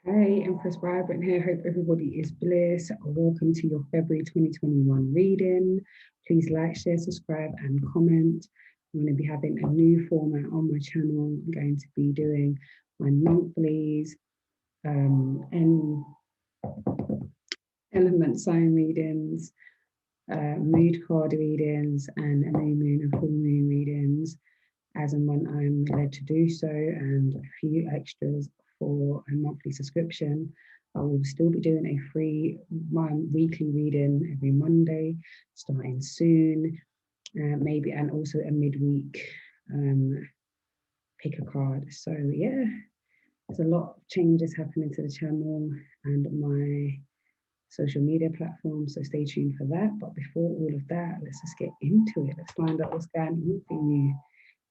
Hey, Empress Vibrant here. Hope everybody is blessed. Welcome to your February 2021 reading. Please like, share, subscribe, and comment. I'm going to be having a new format on my channel. I'm going to be doing my monthlies and element sign readings, mood card readings, and a new moon and full moon readings as and when I'm led to do so, and a few extras for a monthly subscription. I will still be doing a free weekly reading every Monday, starting soon, maybe, and also a midweek pick a card. So yeah, there's a lot of changes happening to the channel and my social media platforms, so stay tuned for that. But before all of that, let's just get into it. Let's find out what's going on for you,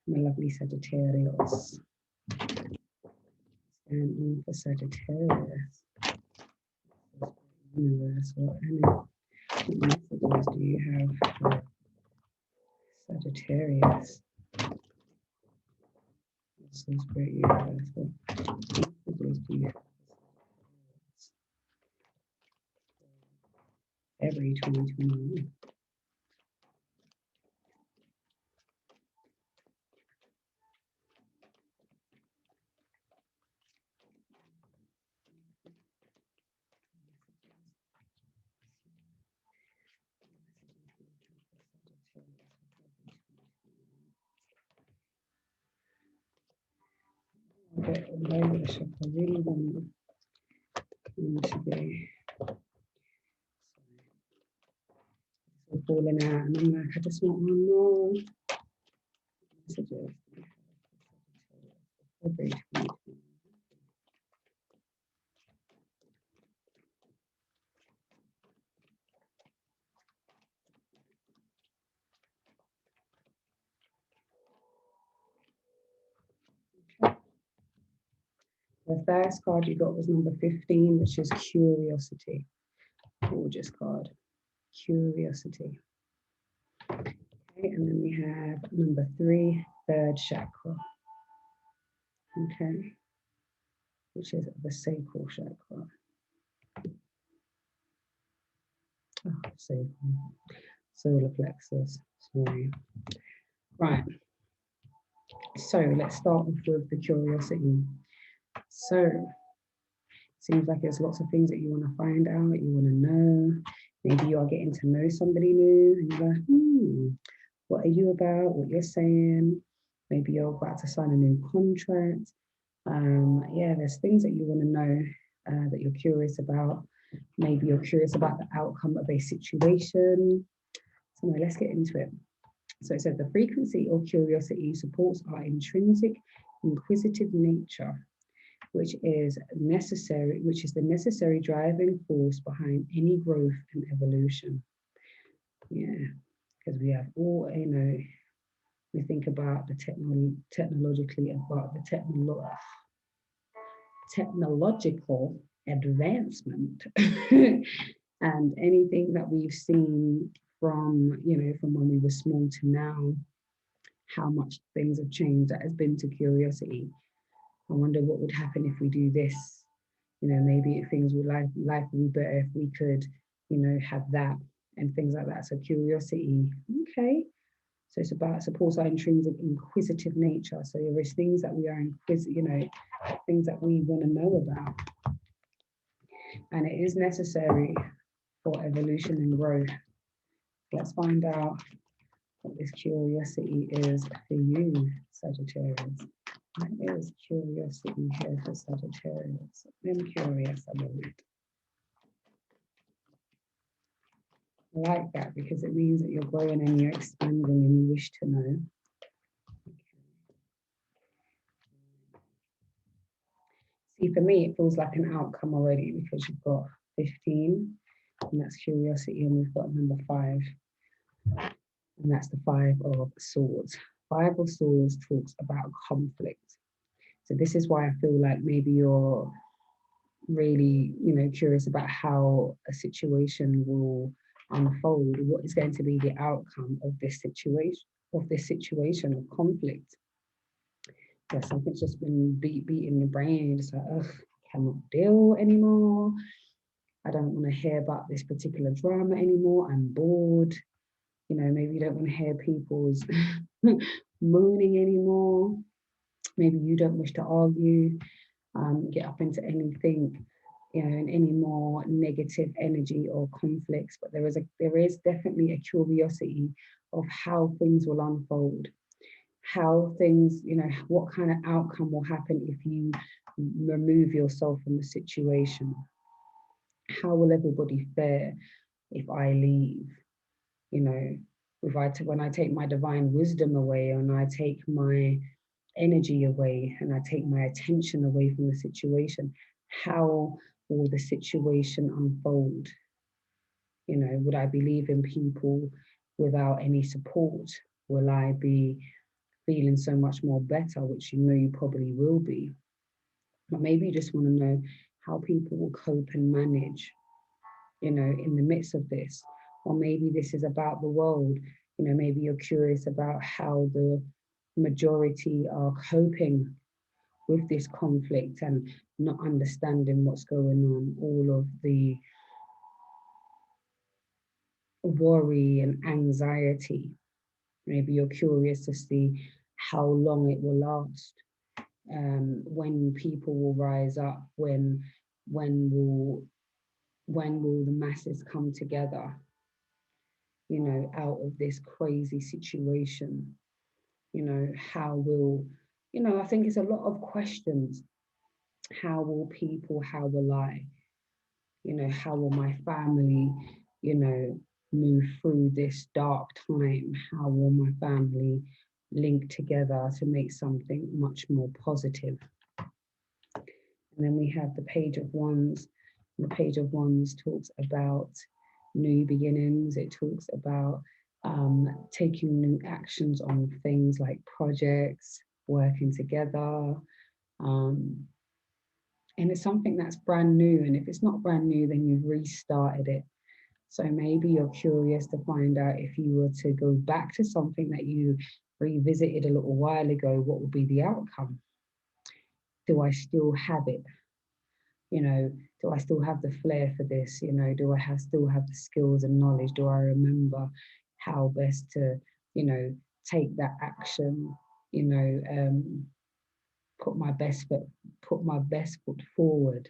my lovely Sagittarius. And for Sagittarius, universe, what messages do you have for Sagittarius? So spirit universe, what messages do you have for February 2021? Okay, I really want to be falling out, and I'm like, I just want one more messages. February 2021. The first card you got was number 15, which is Curiosity. Gorgeous card. Curiosity. Okay, and then we have number 3, third chakra. Okay, which is the sacral chakra. Oh, sacral. Solar plexus. Sorry. Right. So let's start off with the curiosity. So seems like there's lots of things that you want to find out, you want to know. Maybe you are getting to know somebody new and you're like, what are you about? What you're saying? Maybe you're about to sign a new contract. Yeah, there's things that you want to know that you're curious about. Maybe you're curious about the outcome of a situation. So now let's get into it. So it said the frequency of curiosity supports our intrinsic inquisitive nature, which is the necessary driving force behind any growth and evolution. Yeah, because we have all, we think about the technologically about the technological advancement and anything that we've seen from, from when we were small to now, how much things have changed. That has been to curiosity. I wonder what would happen if we do this. Maybe things would life would be better if we could, have that and things like that. So curiosity, okay. So it's about supports our intrinsic inquisitive nature. So there is things that we are things that we want to know about. And it is necessary for evolution and growth. Let's find out what this curiosity is for you, Sagittarius. What is curiosity here for Sagittarius? I'm curious about it. I like that because it means that you're growing and you're expanding and you wish to know. See, for me, it feels like an outcome already because you've got 15, and that's curiosity, and we've got number 5, and that's the 5 of Swords. 5 of Swords talks about conflict. So this is why I feel like maybe you're really, curious about how a situation will unfold. What is going to be the outcome of this situation of conflict? Yeah, something's just been beating your brain. You're just like, ugh, cannot deal anymore. I don't want to hear about this particular drama anymore. I'm bored. You know, maybe you don't want to hear people's moaning anymore. Maybe you don't wish to argue, get up into anything, you know, in any more negative energy or conflicts. But there is definitely a curiosity of how things will unfold, how things, you know, what kind of outcome will happen if you remove yourself from the situation. How will everybody fare if I leave? You know, when I take my divine wisdom away and I take my energy away and I take my attention away from the situation, how will the situation unfold? You know, would I be leaving people without any support? Will I be feeling so much more better, which you know you probably will be? But maybe you just want to know how people will cope and manage, you know, in the midst of this. Or maybe this is about the world. You know, maybe you're curious about how the majority are coping with this conflict and not understanding what's going on, all of the worry and anxiety. Maybe you're curious to see how long it will last, when people will rise up, when will when will the masses come together, you know, out of this crazy situation. You know, how will, you know, I think it's a lot of questions. How will people, how will I, you know, how will my family, you know, move through this dark time? How will my family link together to make something much more positive? And then we have the Page of Wands. The Page of Wands talks about new beginnings. It talks about taking new actions on things like projects, working together. Um, and it's something that's brand new. And if it's not brand new, then you've restarted it. So maybe you're curious to find out, if you were to go back to something that you revisited a little while ago, what would be the outcome? Do I still have it? You know, do I still have the flair for this? You know, do I still have the skills and knowledge? Do I remember how best to, you know, take that action? You know, put my best foot forward.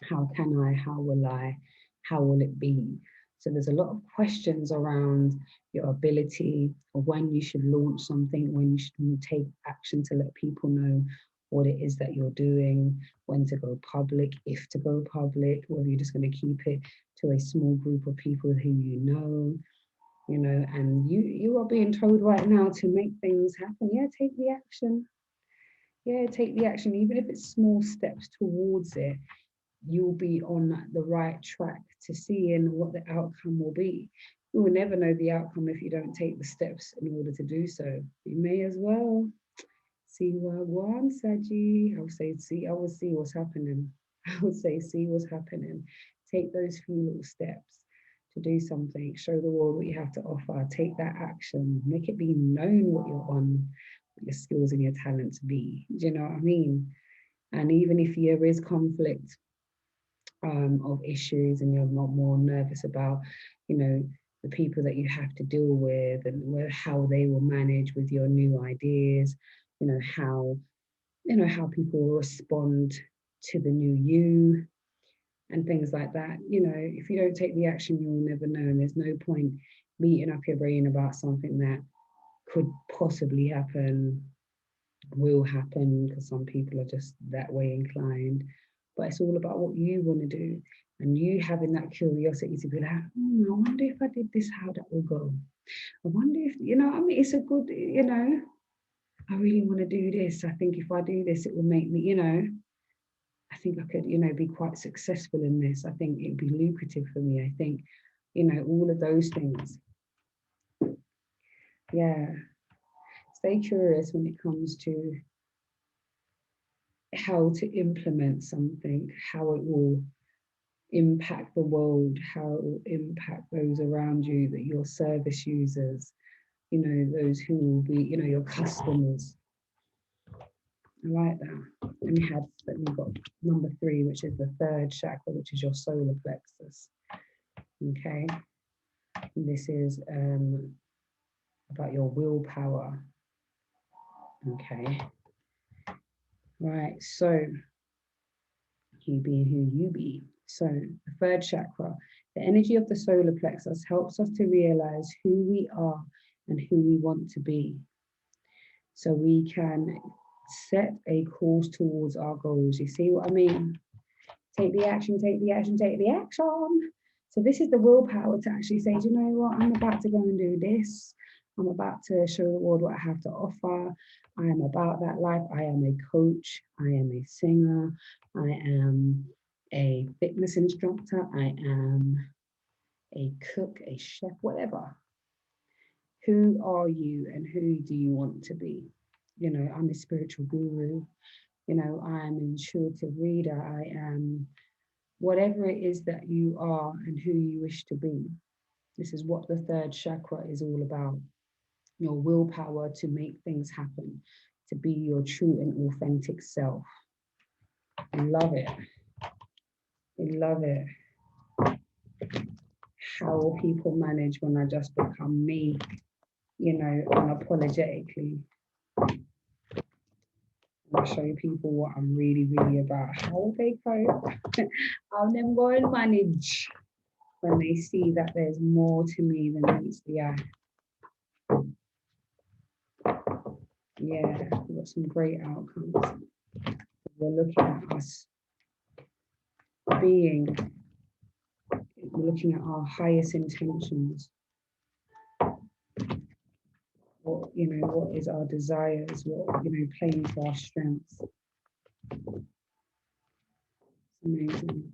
How can I? How will I? How will it be? So there's a lot of questions around your ability, or when you should launch something, when you should take action to let people know what it is that you're doing, when to go public, if to go public, whether you're just going to keep it to a small group of people who you know, and you are being told right now to make things happen. Yeah, take the action. Yeah, take the action, even if it's small steps towards it. You'll be on the right track to seeing what the outcome will be. You will never know the outcome if you don't take the steps in order to do so. You may as well see what one, Saji. I will see what's happening. I would say see what's happening. Take those few little steps to do something. Show the world what you have to offer. Take that action. Make it be known what you're on, what your skills and your talents be. Do you know what I mean? And even if there is conflict, of issues, and you're not more nervous about, you know, the people that you have to deal with, and how they will manage with your new ideas, how people will respond to the new you and things like that. You know, if you don't take the action, you'll never know, and there's no point beating up your brain about something that could possibly happen, will happen, because some people are just that way inclined. But it's all about what you want to do, and you having that curiosity to be like, I wonder if I did this, how that will go. I wonder if, I mean, it's a good, I really want to do this. I think if I do this, it will make me, I think I could, be quite successful in this. I think it'd be lucrative for me. I think, all of those things. Yeah. Stay curious when it comes to how to implement something, how it will impact the world, how it will impact those around you, that your service users, those who will be, your customers. I like that. And we've got number 3, which is the 3rd chakra, which is your solar plexus. Okay. And this is about your willpower. Okay. Right. So you be who you be. So the 3rd chakra, the energy of the solar plexus helps us to realize who we are and who we want to be. So we can set a course towards our goals. You see what I mean? Take the action, take the action, take the action. So this is the willpower to actually say, do you know what? I'm about to go and do this. I'm about to show the world what I have to offer. I am about that life. I am a coach. I am a singer. I am a fitness instructor. I am a cook, a chef, whatever. Who are you and who do you want to be? You know, I'm a spiritual guru. You know, I'm an intuitive reader. I am whatever it is that you are and who you wish to be. This is what the 3rd chakra is all about. Your willpower to make things happen, to be your true and authentic self. I love it. I love it. How will people manage when I just become me, you know, unapologetically? I'll show people what I'm really, really about. How will they cope? How them go and manage when they see that there's more to me than meets the eye. Yeah, we've got some great outcomes. We're looking at us being, we're looking at our highest intentions. What, you know, what is our desires? What, you know, playing to our strengths. It's amazing.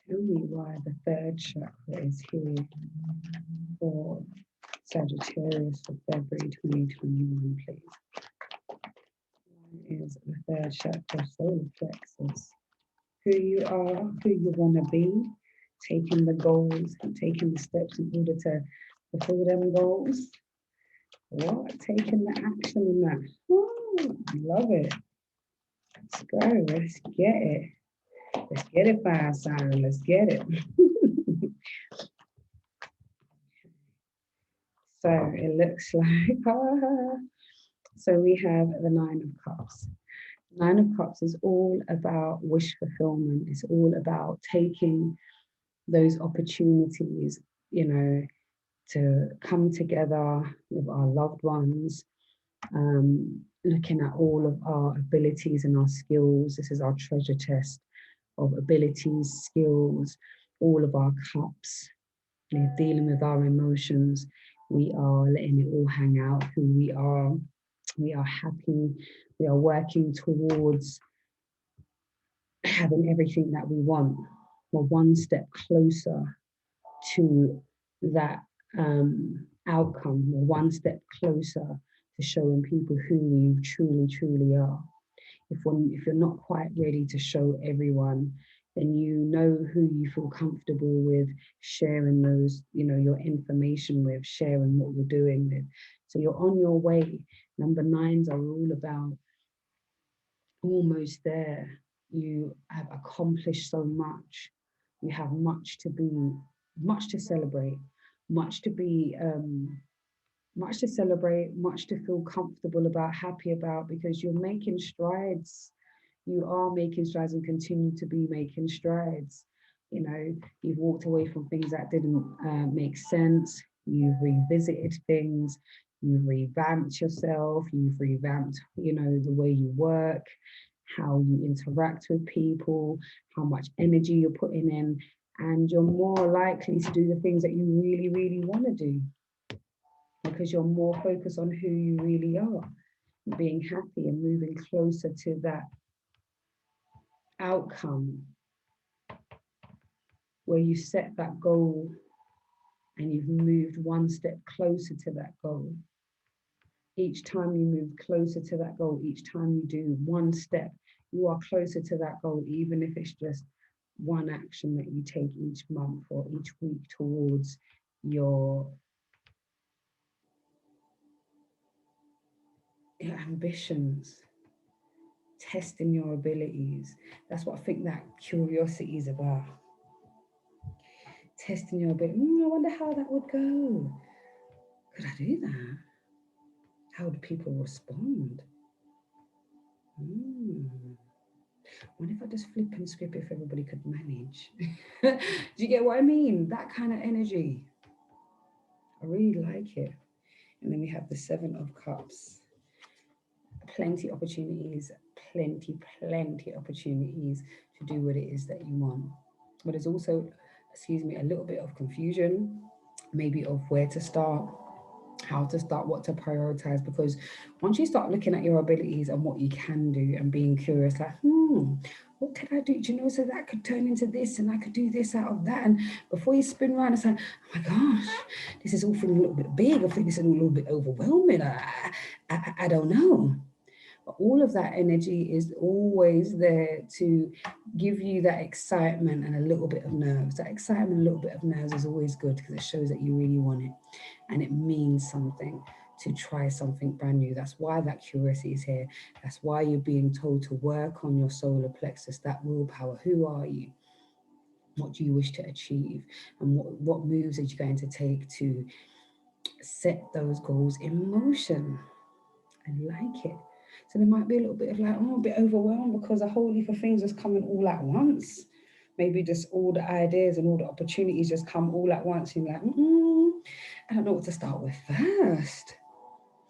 Tell me why the 3rd chakra is here for Sagittarius for February 2021, please. Is the 3rd chakra solar plexus. Who you are, who you want to be, taking the goals and taking the steps in order to fulfill them goals. What? Taking the action in that. Oh, I love it. Let's go. Let's get it. Let's get it, fire sign. Let's get it. So it looks like, so we have the 9 of Cups. 9 of Cups is all about wish fulfillment. It's all about taking those opportunities, you know, to come together with our loved ones, looking at all of our abilities and our skills. This is our treasure chest of abilities, skills, all of our cups. We're dealing with our emotions. We are letting it all hang out, who we are. We are happy. We are working towards having everything that we want. We're one step closer to that outcome. We're one step closer to showing people who we truly, truly are. If you're not quite ready to show everyone, then you know who you feel comfortable with sharing those, you know, your information with, sharing what you're doing with. So you're on your way. Number 9s are all about almost there. You have accomplished so much. You have much to be, much to celebrate, much to be, much to celebrate, much to feel comfortable about, happy about, because you're making strides. You are making strides and continue to be making strides. You know, you've walked away from things that didn't make sense. You've revisited things. You've revamped yourself. You've revamped, you know, the way you work, how you interact with people, how much energy you're putting in, and you're more likely to do the things that you really, really want to do because you're more focused on who you really are, being happy and moving closer to that outcome where you set that goal and you've moved one step closer to that goal. Each time you move closer to that goal, each time you do one step, you are closer to that goal, even if it's just one action that you take each month or each week towards your your ambitions, testing your abilities. That's what I think that curiosity is about. Testing your ability. I wonder how that would go. Could I do that? How do people respond? What if I just flip and script if everybody could manage? Do you get what I mean? That kind of energy. I really like it. And then we have the Seven of Cups. Plenty opportunities, plenty opportunities to do what it is that you want. But there's also, excuse me, a little bit of confusion, maybe of where to start, how to start, what to prioritize. Because once you start looking at your abilities and what you can do and being curious, like, what could I do? Do you know, so that could turn into this and I could do this out of that. And before you spin around, it's like, oh my gosh, this is all feeling a little bit big. I think this is a little bit overwhelming. I don't know. But all of that energy is always there to give you that excitement and a little bit of nerves. That excitement, a little bit of nerves is always good because it shows that you really want it and it means something to try something brand new. That's why that curiosity is here. That's why you're being told to work on your solar plexus, that willpower. Who are you? What do you wish to achieve? And what moves are you going to take to set those goals in motion? I like it. So there might be a little bit of like, a bit overwhelmed because a whole heap of things just coming all at once. Maybe just all the ideas and all the opportunities just come all at once. And you're like, I don't know what to start with first.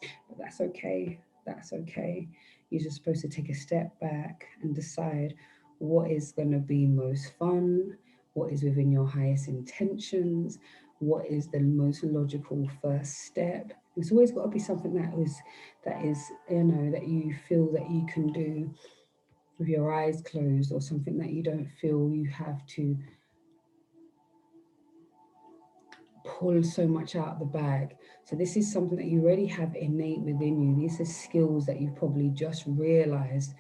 But that's okay. That's okay. You're just supposed to take a step back and decide what is going to be most fun, what is within your highest intentions, what is the most logical first step. It's always got to be something that is that you feel that you can do with your eyes closed, or something that you don't feel you have to pull so much out of the bag. So this is something that you already have innate within you. These are skills that you've probably just realized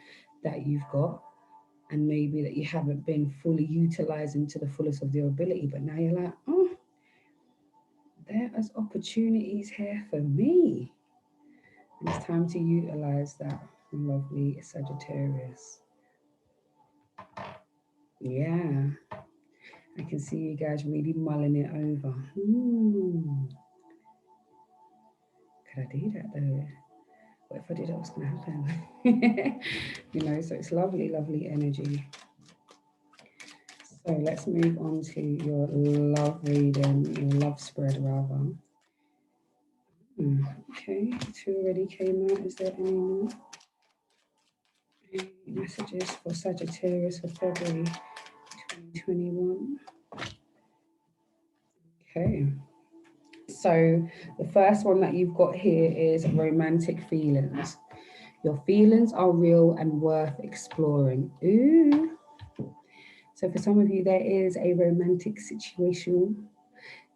that you've got, and maybe that you haven't been fully utilizing to the fullest of your ability. But now you're like, there is opportunities here for me. And it's time to utilize that, lovely Sagittarius. Yeah, I can see you guys really mulling it over. Could I do that though? What if I did that? What's going to happen? So it's lovely, lovely energy. So let's move on to your love reading, your love spread rather. Okay, two already came out. Is there any more? Any messages for Sagittarius for February 2021? Okay. So the first one that you've got here is romantic feelings. Your feelings are real and worth exploring. Ooh. So for some of you, there is a romantic situation,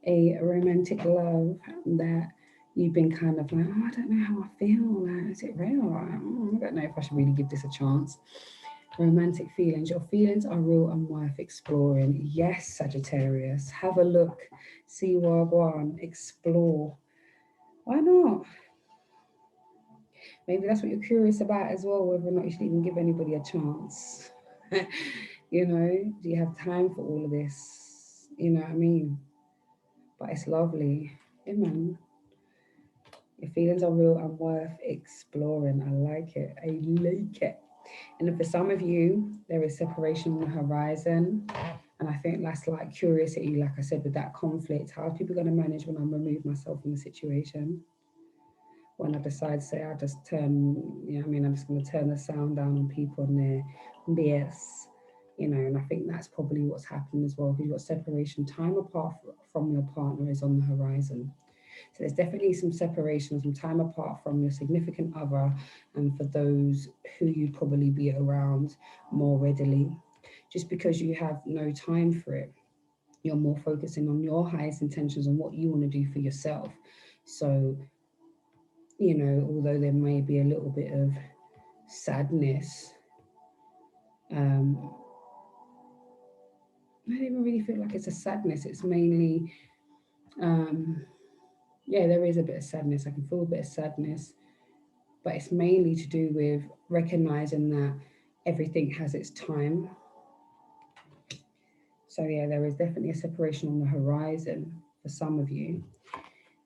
a romantic love that you've been kind of like, I don't know how I feel. Like, is it real? I don't know if I should really give this a chance. Romantic feelings. Your feelings are real and worth exploring. Yes, Sagittarius. Have a look. See what go on. Explore. Why not? Maybe that's what you're curious about as well, whether or not you should even give anybody a chance. Do you have time for all of this? You know what I mean? But it's lovely. Yeah, man. Your feelings are real and worth exploring. I like it. I like it. And then for some of you, there is separation on the horizon. And I think that's like curiosity, like I said, with that conflict. How are people going to manage when I remove myself from the situation? When I decide, say, I just turn, I'm just going to turn the sound down on people and their BS, and I think that's probably what's happening as well, because you've got separation. Time apart from your partner is on the horizon. So there's definitely some separation, some time apart from your significant other, and for those who you'd probably be around more readily. Just because you have no time for it, you're more focusing on your highest intentions and what you want to do for yourself. So, although there may be a little bit of sadness, I don't even really feel like it's a sadness. It's mainly, there is a bit of sadness. I can feel a bit of sadness. but it's mainly to do with recognizing that everything has its time. So yeah, there is definitely a separation on the horizon for some of you.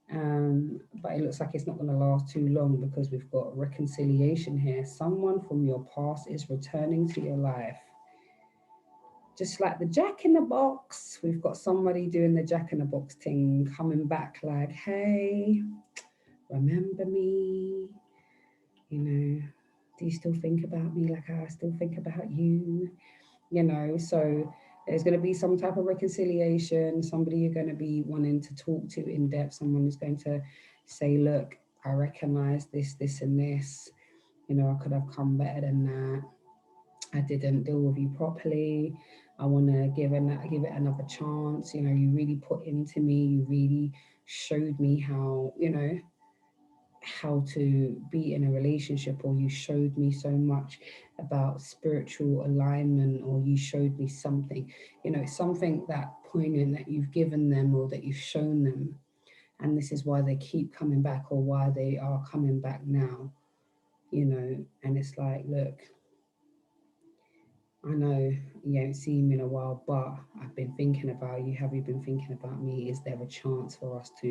But it looks like it's not going to last too long because we've got reconciliation here. Someone from your past is returning to your life. Just like the Jack in the Box, we've got somebody doing the Jack in the Box thing, coming back like, hey, remember me? You know, do you still think about me like I still think about you? You know, so there's going to be some type of reconciliation, somebody you're going to be wanting to talk to in depth, someone who's going to say, look, I recognize this, and this. You know, I could have come better than that. I didn't deal with you properly. I want to give it another chance. You know, you really put into me. You really showed me how, you know, how to be in a relationship, or you showed me so much about spiritual alignment, or you showed me something, you know, something that poignant that you've given them or that you've shown them. And this is why they keep coming back, or why they are coming back now, you know. And it's like, look, I know you haven't seen me in a while, but I've been thinking about you. Have you been thinking about me? Is there a chance for us to,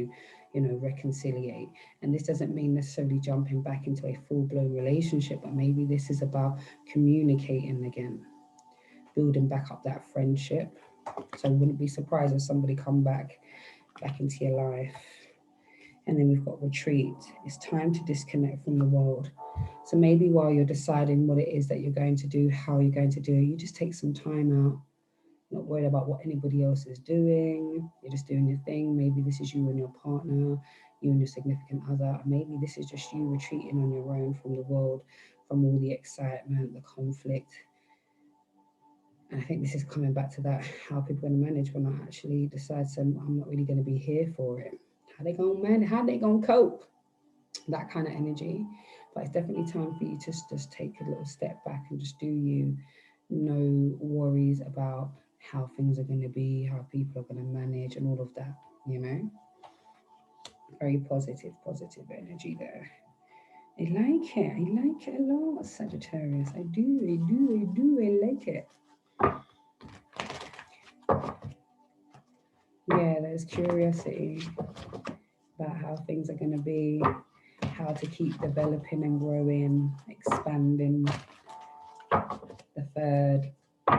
you know, reconciliate? And this doesn't mean necessarily jumping back into a full-blown relationship, but maybe this is about communicating again, building back up that friendship. So I wouldn't be surprised if somebody come back into your life. And then we've got retreat. It's time to disconnect from the world. So maybe while you're deciding what it is that you're going to do, how you're going to do it, you just take some time out, not worried about what anybody else is doing. You're just doing your thing. Maybe this is you and your partner, you and your significant other. Maybe this is just you retreating on your own from the world, from all the excitement, the conflict. And I think this is coming back to that, how people are going to manage when I actually decide, so I'm not really going to be here for it. How they going to manage? How they going to cope? That kind of energy. But it's definitely time for you to just take a little step back and just do you. No worries about how things are going to be, how people are going to manage, and all of that, you know. Very positive energy there. I like it. I like it a lot, Sagittarius. I do. I like it. Yeah, there's curiosity about how things are going to be, how to keep developing and growing, expanding. The third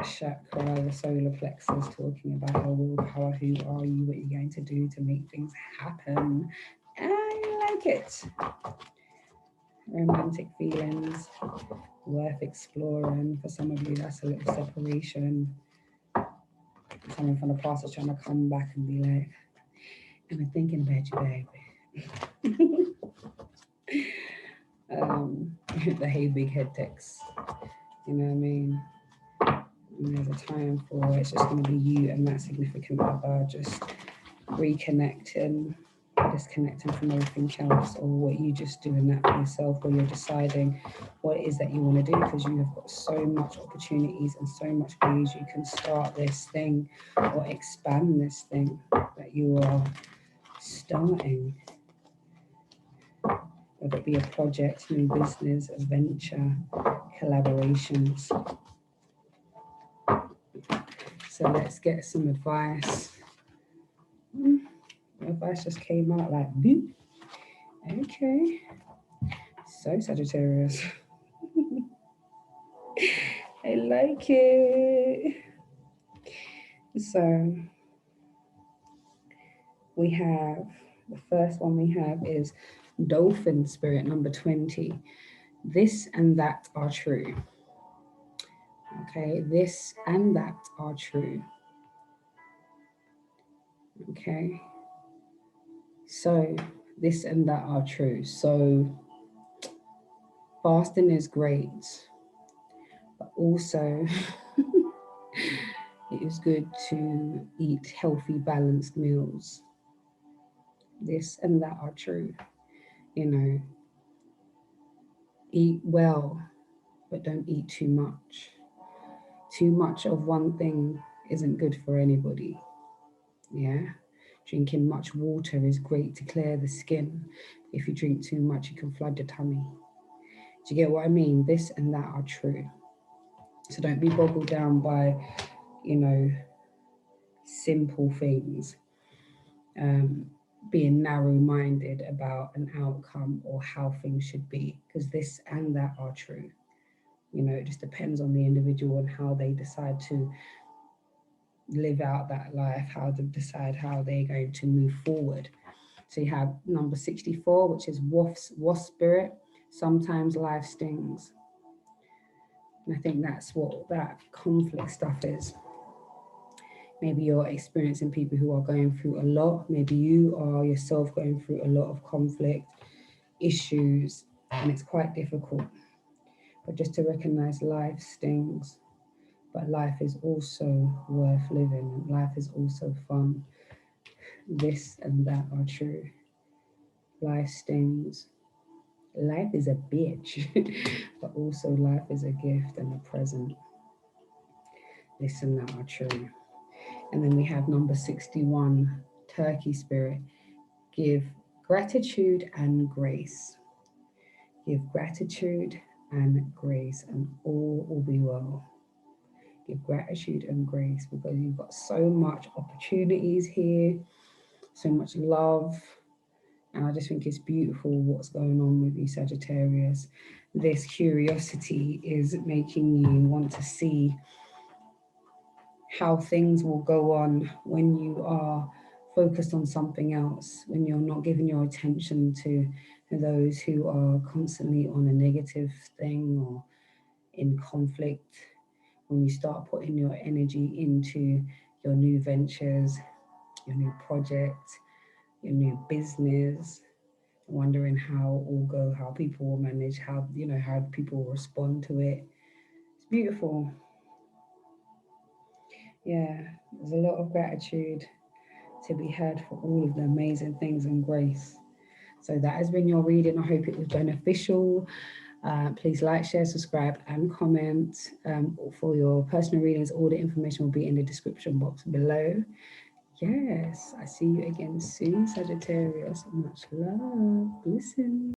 chakra, the solar plexus, talking about your willpower, who are you, what you're going to do to make things happen. I like it. Romantic feelings, worth exploring. For some of you, that's a little separation. Someone from the past is trying to come back and be like, I've been thinking about you, baby. The hey big head text. You know what I mean? And there's a time for it's just going to be you and that significant other just reconnecting, disconnecting from everything else, or what you just doing that for yourself, or you're deciding what it is that you want to do, because you have got so much opportunities and so much ways you can start this thing or expand this thing that you are starting. Whether it be a project, new business, a venture, collaborations. So let's get some advice. Advice just came out like boop. Okay. So Sagittarius. I like it. So we have the first one we have is Dolphin Spirit number 20. This and that are true. Okay, this and that are true. Okay. So this and that are true. So fasting is great, but also it is good to eat healthy, balanced meals. This and that are true. You know, eat well, but don't eat too much. Too much of one thing isn't good for anybody. Yeah. Drinking much water is great to clear the skin. If you drink too much, you can flood your tummy. Do you get what I mean? This and that are true. So don't be boggled down by, simple things. Being narrow-minded about an outcome or how things should be, because this and that are true. It just depends on the individual and how they decide to live out that life, how to decide how they're going to move forward. So you have number 64, which is wasp spirit. Sometimes life stings. And I think that's what that conflict stuff is. Maybe you're experiencing people who are going through a lot. Maybe you are yourself going through a lot of conflict, issues, and it's quite difficult. But just to recognize life stings, but life is also worth living. Life is also fun. This and that are true. Life stings. Life is a bitch, but also life is a gift and a present. This and that are true. And then we have number 61, turkey spirit. Give gratitude and grace. Give gratitude and grace, and all will be well. Give gratitude and grace because you've got so much opportunities here, so much love. And I just think it's beautiful what's going on with you, Sagittarius. This curiosity is making you want to see how things will go on when you are focused on something else, when you're not giving your attention to those who are constantly on a negative thing or in conflict. When you start putting your energy into your new ventures, your new project, your new business, wondering how it will go, how people will manage, how people will respond to it. It's beautiful. Yeah, there's a lot of gratitude to be had for all of the amazing things and grace. So that has been your reading. I hope it was beneficial. Please like, share, subscribe, and comment. For your personal readings, all the information will be in the description box below. Yes, I see you again soon, Sagittarius. Much love. Listen.